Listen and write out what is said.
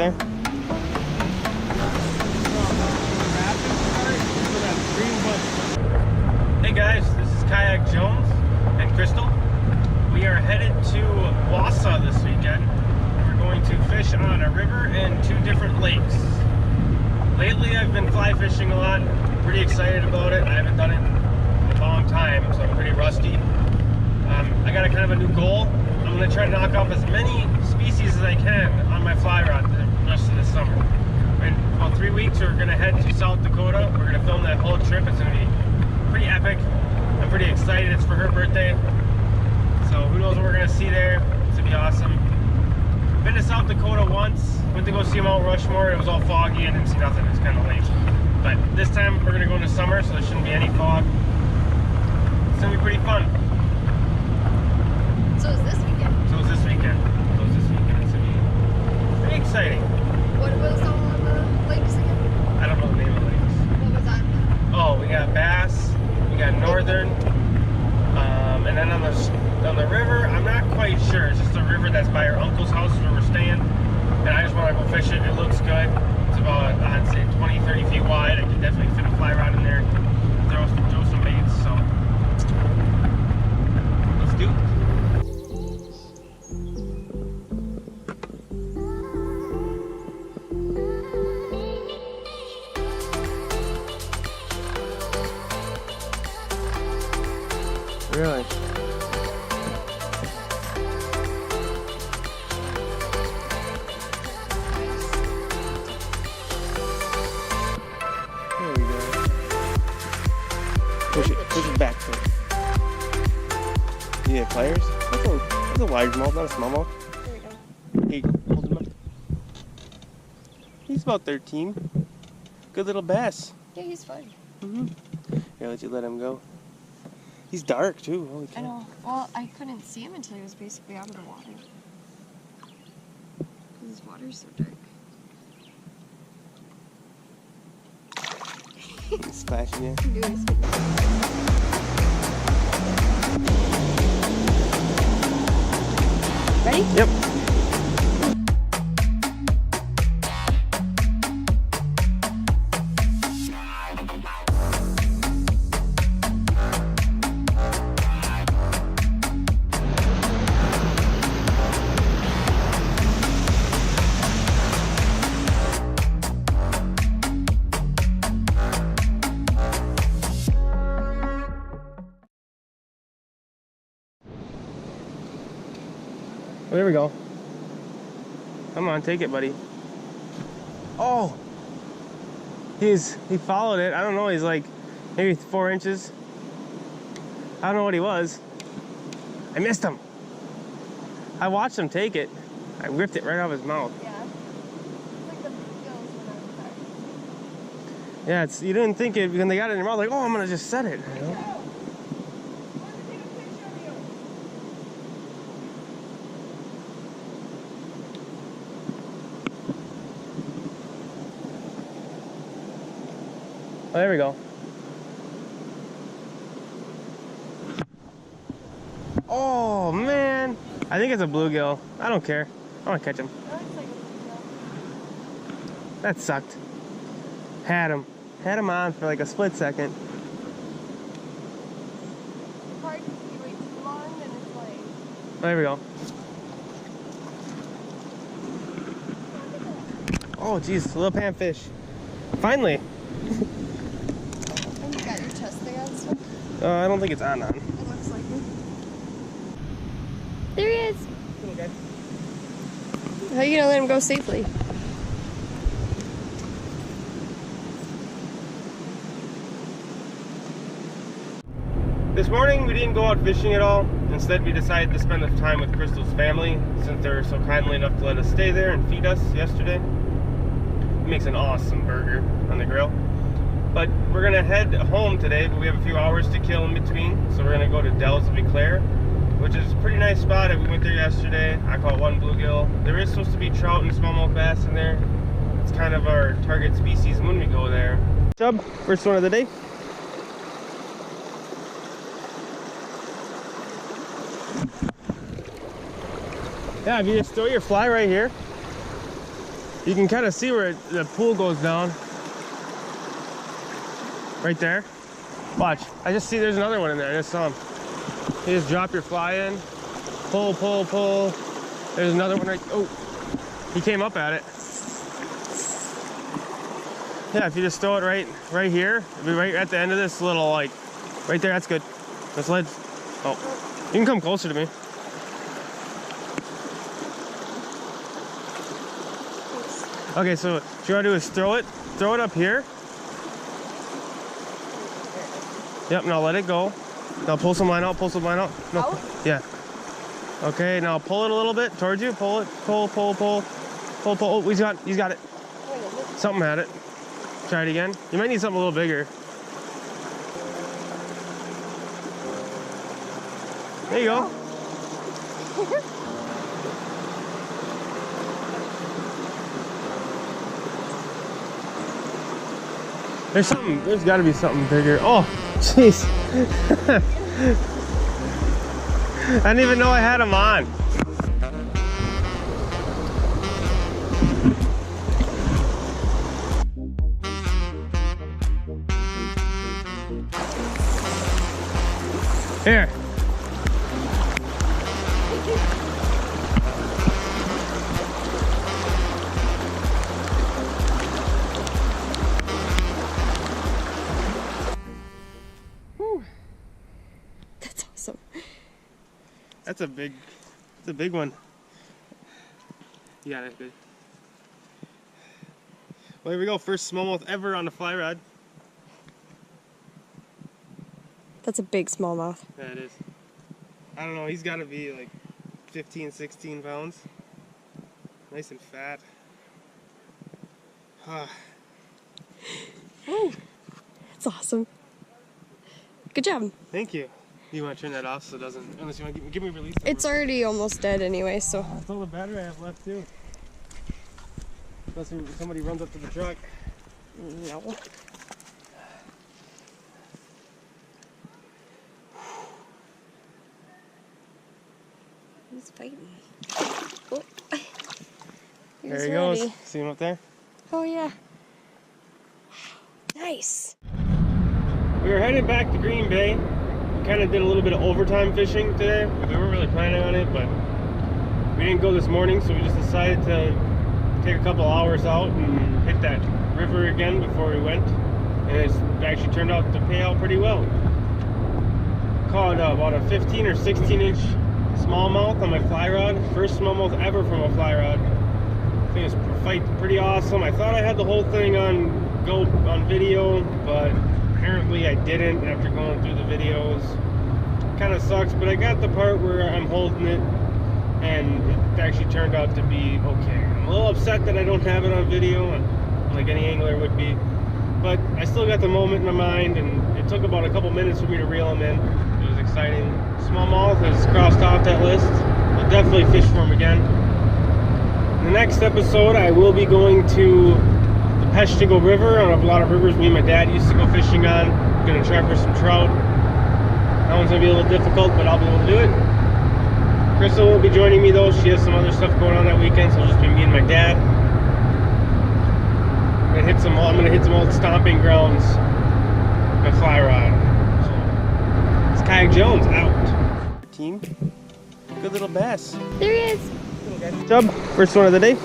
there? Hey guys, this is Kayak Jones and Crystal. We are headed to Wausau this weekend. We're going to fish on a river and 2 different lakes. Lately I've been fly fishing a lot. Pretty excited about it. I haven't done it in a long time, so I'm pretty rusty. I got a kind of a new goal. I'm going to try to knock off as many species as I can on my fly rod the rest of the summer. In about 3 weeks we're going to head to South Dakota. We're going to film that whole trip. It's going to be pretty epic. I'm pretty excited. It's for her birthday. So who knows what we're going to see there. It's going to be awesome. Been to South Dakota once. Went to go see Mount Rushmore. It was all foggy. I didn't see nothing. It's kind of late. But this time we're going to go in the summer, so there shouldn't be any fog. It's going to be pretty fun. So is this weekend? So is this weekend. It's going to be pretty exciting. What was on the lakes again? I don't know the name of the lakes. What was that? Oh, we got bass. We got northern. And then on the river, I'm not quite sure. It's just a river that's by our uncle's house where we're staying. And I just want to go fish it. It looks good. It's about, I'd say, 20, 30 feet wide. I can definitely fit a fly rod in there. Throw some baits. So let's do it. Really? There we go. Push it back to it. You get pliers? That's a largemouth, not a smallmouth. There we go. Here you go, hold him up. He's about 13. Good little bass. Yeah, he's fun. Here, I'll let you let him go. He's dark too. Holy cow. I know. Well, I couldn't see him until he was basically out of the water. Because his water's so dark. He's splashing you. I'm doing Ready? Yep. Well, there we go. Come on, take it, buddy. Oh! He followed it. I don't know, he's like maybe 4 inches. I don't know what he was. I missed him. I watched him take it. I ripped it right out of his mouth. Yeah. It's like the big gills when I was there. Yeah, you didn't think it when they got it in your mouth, like, oh, I'm gonna just set it. You know? Oh, there we go. Oh, man. I think it's a bluegill. I don't care. I want to catch him. That looks like a bluegill. That sucked. Had him. Had him on for like a split second. It's hard because if you wait too long, then it's like... Oh, there we go. Oh, geez. A little panfish. Finally. And you got your chest thing on stuff? I don't think it's on. It looks like it. There he is. Okay. How are you gonna let him go safely? This morning we didn't go out fishing at all. Instead we decided to spend the time with Crystal's family since they were so kindly enough to let us stay there and feed us yesterday. It makes an awesome burger on the grill. But we're gonna head home today, but we have a few hours to kill in between. So we're gonna go to Dells of Eclair, which is a pretty nice spot. We went there yesterday. I caught 1 bluegill. There is supposed to be trout and smallmouth bass in there. It's kind of our target species when we go there. Chub, first one of the day. Yeah, if you just throw your fly right here. You can kind of see where the pool goes down. Right there. Watch. I just see there's another one in there. I just saw him. You just drop your fly in. Pull, pull, pull. There's another one right. Oh, he came up at it. Yeah, if you just throw it right here, it'll be right at the end of this little, like, right there. That's good. Let's let. Oh, you can come closer to me. Okay, so what you want to do is throw it up here. Yep, now let it go. Now pull some line out, No, out? Yeah. Okay, now pull it a little bit towards you. Pull it, pull. Oh, he's got it. Something had it. Try it again. You might need something a little bigger. There you go. There's got to be something bigger. Oh, jeez. I didn't even know I had them on. Here. That's awesome. That's a big one. You got it, good. Well, here we go. First smallmouth ever on the fly rod. That's a big smallmouth. Yeah, it is. I don't know. He's got to be like 15, 16 pounds. Nice and fat. That's awesome. Good job. Thank you. You want to turn that off so it doesn't, unless you want to give me release. It's already almost dead anyway, so. That's all the battery I have left too. Unless somebody runs up to the truck. No. He's fighting. Oh. He's There he ready. goes. See him up there? Oh yeah. Nice. We were headed back to Green Bay. We kind of did a little bit of overtime fishing today. We weren't really planning on it, but we didn't go this morning, so we just decided to take a couple hours out and hit that river again before we went. And it's actually turned out to pay out pretty well. Caught about a 15 or 16 inch smallmouth on my fly rod. First smallmouth ever from a fly rod. I think it's pretty awesome. I thought I had the whole thing on video, but apparently I didn't after going through the videos. Kind of sucks, but I got the part where I'm holding it and it actually turned out to be okay. I'm a little upset that I don't have it on video, like any angler would be, but I still got the moment in my mind, and it took about a couple minutes for me to reel them in. It was exciting. Smallmouth has crossed off that list. I'll definitely fish for him again. In the next episode, I will be going to the Peshtigo River. I have a lot of rivers me and my dad used to go fishing on. I'm going to try for some trout. That one's going to be a little difficult, but I'll be able to do it. Crystal will be joining me though. She has some other stuff going on that weekend, so it'll just be me and my dad. I'm going to hit some old stomping grounds. My fly rod. So, it's Kayak Jones out. Team. Good little bass. There he is. Chub, first one of the day.